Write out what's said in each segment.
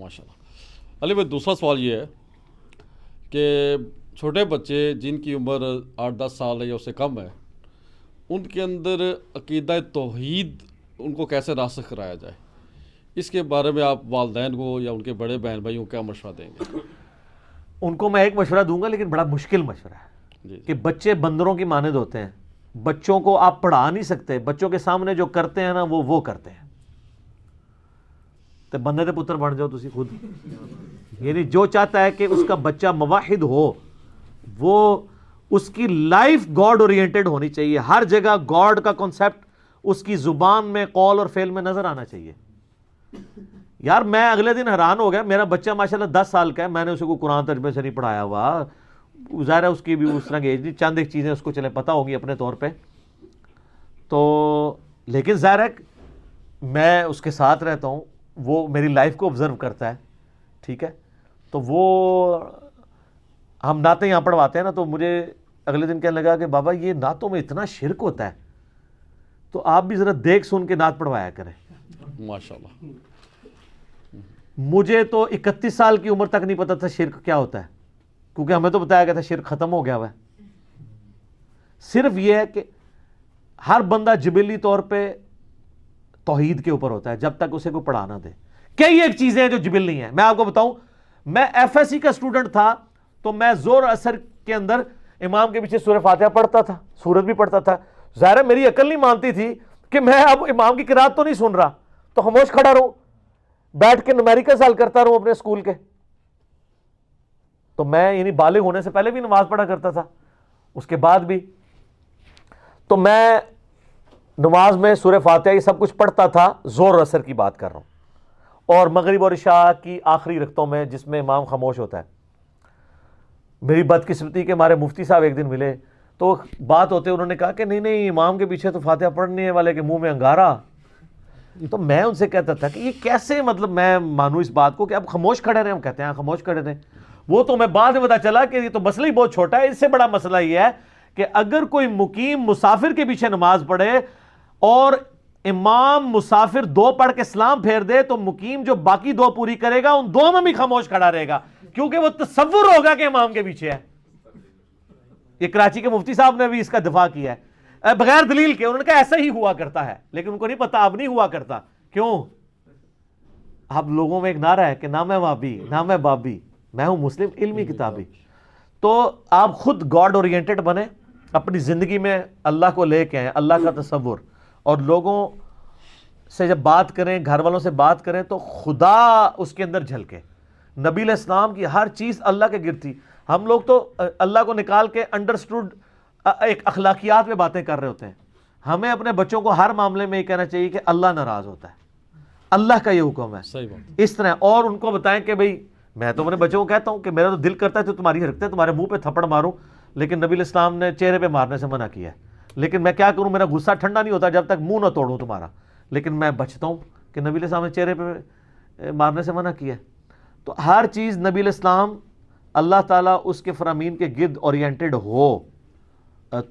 ماشاء اللہ. علی بھائی دوسرا سوال یہ ہے کہ چھوٹے بچے جن کی عمر 8-10 سال ہے یا اس سے کم ہے، ان کے اندر عقیدہ توحید ان کو کیسے راسخ کرایا جائے، اس کے بارے میں آپ والدین کو یا ان کے بڑے بہن بھائیوں کو کیا مشورہ دیں گے؟ ان کو میں ایک مشورہ دوں گا، لیکن بڑا مشکل مشورہ ہے کہ بچے بندروں کی مانند ہوتے ہیں. بچوں کو آپ پڑھا نہیں سکتے، بچوں کے سامنے جو کرتے ہیں نا وہ کرتے ہیں. تو بندے دے پتر بن جاؤ تسی خود. یعنی جو چاہتا ہے کہ اس کا بچہ موحد ہو، وہ اس کی لائف گاڈ اورینٹڈ ہونی چاہیے. ہر جگہ گاڈ کا کنسپٹ اس کی زبان میں، قول اور فعل میں نظر آنا چاہیے. یار میں اگلے دن حیران ہو گیا، میرا بچہ ماشاءاللہ 10 سال کا ہے، میں نے اسے کو قرآن ترجمے سے نہیں پڑھایا ہوا. ظاہر ہے اس کی بھی اس طرح کی ایج نہیں، چند ایک چیزیں اس کو چلے پتہ ہوگی اپنے طور پہ. تو لیکن ظاہر ہے میں اس کے ساتھ رہتا ہوں، وہ میری لائف کو آبزرو کرتا ہے، ٹھیک ہے. تو وہ ہم نعتیں یہاں پڑھواتے ہیں نا، تو مجھے اگلے دن کہنے لگا کہ بابا یہ نعتوں میں اتنا شرک ہوتا ہے، تو آپ بھی ذرا دیکھ سن کے نعت پڑھوایا کریں. ماشاءاللہ. مجھے تو 31 سال کی عمر تک نہیں پتا تھا شرک کیا ہوتا ہے، کیونکہ ہمیں تو بتایا گیا تھا شرک ختم ہو گیا ہوا ہے. صرف یہ ہے کہ ہر بندہ جبلی طور پہ توحید کے اوپر ہوتا ہے جب تک اسے کوئی پڑھا نہ دے. کئی ایک چیزیں ہیں جو جبل نہیں ہیں. میں آپ کو بتاؤں، میں ایف ایس سی کا اسٹوڈنٹ تھا تو میں زور اثر کے اندر امام کے پیچھے سورہ فاتحہ پڑھتا تھا، سورت بھی پڑھتا تھا. ظاہر ہے میری عقل نہیں مانتی تھی کہ میں اب امام کی قرات تو نہیں سن رہا، تو خاموش کھڑا رہوں، بیٹھ کے نومیریکلز حل کرتا رہوں اپنے اسکول کے. تو میں یعنی بالغ ہونے سے پہلے بھی نماز پڑھا کرتا تھا، اس کے بعد بھی. تو میں نماز میں سورہ فاتحہ یہ سب کچھ پڑھتا تھا، زور اور اثر کی بات کر رہا ہوں، اور مغرب اور عشاء کی آخری رکعتوں میں جس میں امام خاموش ہوتا ہے. میری بدقسمتی کے ہمارے مفتی صاحب ایک دن ملے، تو بات ہوتے انہوں نے کہا کہ نہیں امام کے پیچھے تو فاتحہ پڑھنے والے کے منہ میں انگارا. تو میں ان سے کہتا تھا کہ یہ کیسے، مطلب میں مانوں اس بات کو کہ اب خاموش کھڑے رہے. ہم کہتے ہیں خاموش کھڑے رہے. وہ تو میں بعد میں پتا چلا کہ یہ تو مسئلہ ہی بہت چھوٹا ہے. اس سے بڑا مسئلہ یہ ہے کہ اگر کوئی مقیم مسافر کے پیچھے نماز پڑھے اور امام مسافر 2 پڑھ کے سلام پھیر دے، تو مقیم جو باقی 2 پوری کرے گا ان 2 میں بھی خاموش کھڑا رہے گا، کیونکہ وہ تصور ہوگا کہ امام کے پیچھے ہے. یہ کراچی کے مفتی صاحب نے بھی اس کا دفاع کیا ہے بغیر دلیل کے. انہوں نے کہا ایسا ہی ہوا کرتا ہے، لیکن ان کو نہیں پتا اب نہیں ہوا کرتا. کیوں؟ اب لوگوں میں ایک نعرہ ہے کہ نہ میں وابی نہ میں بابی، میں ہوں مسلم علمی کتابی. تو آپ خود گاڈ اورینٹڈ بنیں، اپنی زندگی میں اللہ کو لے کے آئیں، اللہ کا تصور. اور لوگوں سے جب بات کریں، گھر والوں سے بات کریں، تو خدا اس کے اندر جھلکے. نبی علیہ السلام کی ہر چیز اللہ کے گرد تھی. ہم لوگ تو اللہ کو نکال کے انڈرسٹوڈ ایک اخلاقیات میں باتیں کر رہے ہوتے ہیں. ہمیں اپنے بچوں کو ہر معاملے میں یہ کہنا چاہیے کہ اللہ ناراض ہوتا ہے، اللہ کا یہ حکم ہے. صحیح بات. اس طرح. اور ان کو بتائیں کہ بھئی میں تو اپنے بچوں کو کہتا ہوں کہ میرا تو دل کرتا ہے تو تمہاری حرکتیں تمہارے منہ پہ تھپڑ ماروں، لیکن نبی علیہ السلام نے چہرے پہ مارنے سے منع کیا ہے. لیکن میں کیا کروں، میرا غصہ ٹھنڈا نہیں ہوتا جب تک منہ نہ توڑوں تمہارا. لیکن میں بچتا ہوں کہ نبی علیہ السلام نے چہرے پہ مارنے سے منع کیا ہے. تو ہر چیز نبی علیہ السلام، اللہ تعالیٰ اس کے فرامین کے گرد اورینٹڈ ہو،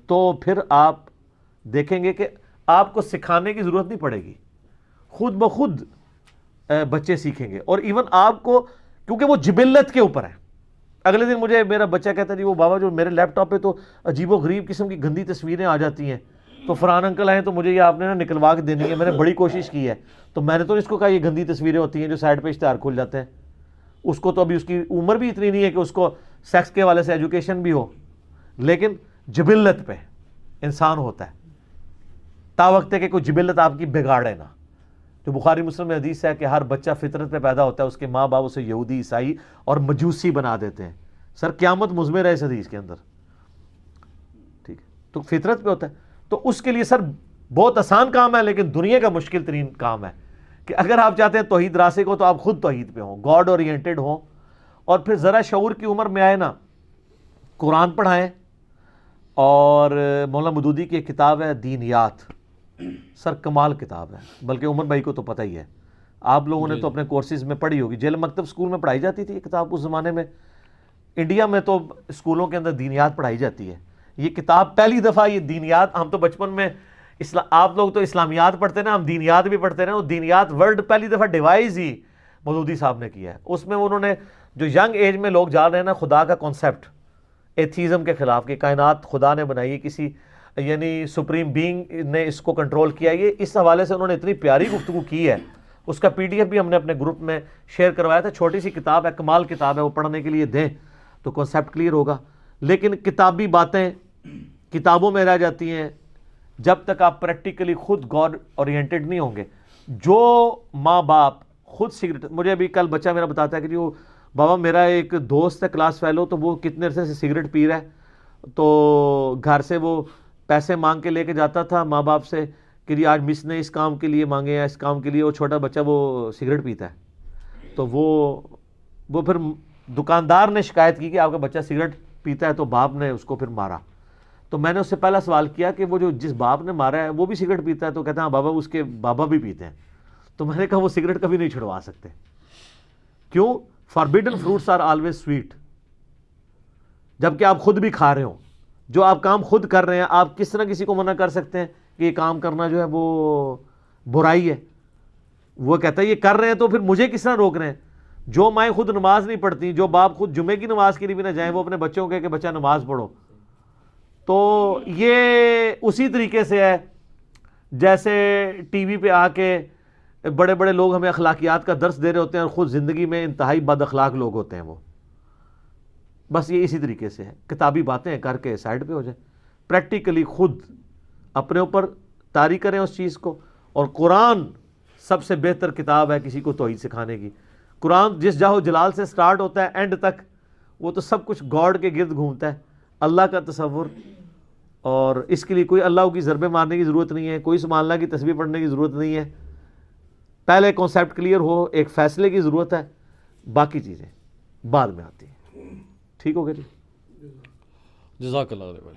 تو پھر آپ دیکھیں گے کہ آپ کو سکھانے کی ضرورت نہیں پڑے گی، خود بخود بچے سیکھیں گے. اور ایون آپ کو، کیونکہ وہ جبلت کے اوپر ہے. اگلے دن مجھے میرا بچہ کہتا ہے جی وہ بابا جو میرے لیپ ٹاپ پہ تو عجیب و غریب قسم کی گندی تصویریں آ جاتی ہیں، تو فرحان انکل آئے تو مجھے یہ آپ نے نا نکلوا کے دینی ہے. میں نے بڑی کوشش کی ہے. تو میں نے تو اس کو کہا یہ گندی تصویریں ہوتی ہیں جو سائڈ پہ اشتہار کھل جاتے ہیں. اس کو تو ابھی اس کی عمر بھی اتنی نہیں ہے کہ اس کو سیکس کے والے سے ایجوکیشن بھی ہو، لیکن جبلت پہ انسان ہوتا ہے. تا وقت ہے کہ کوئی جبلت آپ کی بگاڑے نہ. جو بخاری مسلم میں حدیث ہے کہ ہر بچہ فطرت پہ پیدا ہوتا ہے، اس کے ماں باپ اسے یہودی، عیسائی اور مجوسی بنا دیتے ہیں. سر قیامت مضمر ہے اس حدیث کے اندر، ٹھیک ہے. تو فطرت پہ ہوتا ہے. تو اس کے لیے سر بہت آسان کام ہے، لیکن دنیا کا مشکل ترین کام ہے کہ اگر آپ چاہتے ہیں توحید راسخ ہو تو آپ خود توحید پہ ہوں، گاڈ اورینٹڈ ہوں. اور پھر ذرا شعور کی عمر میں آئے نا، قرآن پڑھائیں. اور مولانا مودودی کی ایک کتاب ہے دینیات، سر کمال کتاب ہے. بلکہ عمر بھائی کو تو پتہ ہی ہے، آپ لوگوں نے تو اپنے کورسز میں پڑھی ہوگی. جیل مکتب اسکول میں پڑھائی جاتی تھی یہ کتاب اس زمانے میں. انڈیا میں تو اسکولوں کے اندر دینیات پڑھائی جاتی ہے. یہ کتاب پہلی دفعہ، یہ دینیات، ہم تو بچپن میں آپ لوگ تو اسلامیات پڑھتے نا، ہم دینیات بھی پڑھتے رہے. وہ دینیات ورڈ پہلی دفعہ ڈیوائز ہی مودودی صاحب نے کیا ہے. اس میں انہوں نے جو ینگ ایج میں لوگ جا رہے ہیں نا خدا کا کانسیپٹ ایتھیزم کے خلاف کہ کائنات خدا نے بنائی ہے, کسی یعنی سپریم بینگ نے اس کو کنٹرول کیا, یہ اس حوالے سے انہوں نے اتنی پیاری گفتگو کی ہے. اس کا PDF بھی ہم نے اپنے گروپ میں شیئر کروایا تھا. چھوٹی سی کتاب ہے, کمال کتاب ہے, وہ پڑھنے کے لیے دیں تو کانسیپٹ کلیئر ہوگا. لیکن کتابی باتیں کتابوں میں رہ جاتی ہیں جب تک آپ پریکٹیکلی خود گاڈ اورینٹڈ نہیں ہوں گے. جو ماں باپ خود سگریٹ, مجھے ابھی کل بچہ میرا بتاتا ہے کہ جو بابا میرا ایک دوست ہے کلاس فیلو, تو وہ کتنے عرصے سے سگریٹ پی رہا ہے, تو گھر سے وہ پیسے مانگ کے لے کے جاتا تھا ماں باپ سے کہ جی آج مس نے اس کام کے لیے مانگے ہیں, اس کام کے لیے, وہ چھوٹا بچہ وہ سگریٹ پیتا ہے. تو وہ پھر دکاندار نے شکایت کی کہ آپ کا بچہ سگریٹ پیتا ہے, تو باپ نے اس کو پھر مارا. تو میں نے اس سے پہلا سوال کیا کہ وہ جو جس باپ نے مارا ہے وہ بھی سگریٹ پیتا ہے؟ تو کہتا ہے ہاں بابا اس کے بابا بھی پیتے ہیں. تو میں نے کہا وہ سگریٹ کبھی نہیں چھڑوا سکتے. کیوں؟ Forbidden fruits are always sweet. جبکہ آپ خود بھی کھا رہے ہو, جو آپ کام خود کر رہے ہیں, آپ کس طرح کسی کو منع کر سکتے ہیں کہ یہ کام کرنا جو ہے وہ برائی ہے؟ وہ کہتا ہے یہ کر رہے ہیں تو پھر مجھے کس طرح روک رہے ہیں؟ جو مائیں خود نماز نہیں پڑھتی, جو باپ خود جمعے کی نماز کے لیے بھی نہ جائیں, وہ اپنے بچوں کو کہے کہ بچہ نماز پڑھو. تو یہ اسی طریقے سے ہے جیسے ٹی وی پہ آ کے بڑے بڑے لوگ ہمیں اخلاقیات کا درس دے رہے ہوتے ہیں اور خود زندگی میں انتہائی بد اخلاق لوگ ہوتے ہیں. وہ بس یہ اسی طریقے سے ہے. کتابی باتیں کر کے سائڈ پہ ہو جائیں, پریکٹیکلی خود اپنے اوپر طاری کریں اس چیز کو. اور قرآن سب سے بہتر کتاب ہے کسی کو توحید سکھانے کی. قرآن جس جاہو جلال سے سٹارٹ ہوتا ہے اینڈ تک وہ تو سب کچھ گاڈ کے گرد گھومتا ہے, اللہ کا تصور. اور اس کے لیے کوئی اللہ کی ضربیں مارنے کی ضرورت نہیں ہے, کوئی سبحان اللہ کی تسبیح پڑھنے کی ضرورت نہیں ہے. پہلے کانسیپٹ کلیئر ہو, ایک فیصلے کی ضرورت ہے, باقی چیزیں بعد میں آتی ہیں. ٹھیک ہو گیا جی؟ جزاک اللہ خیر.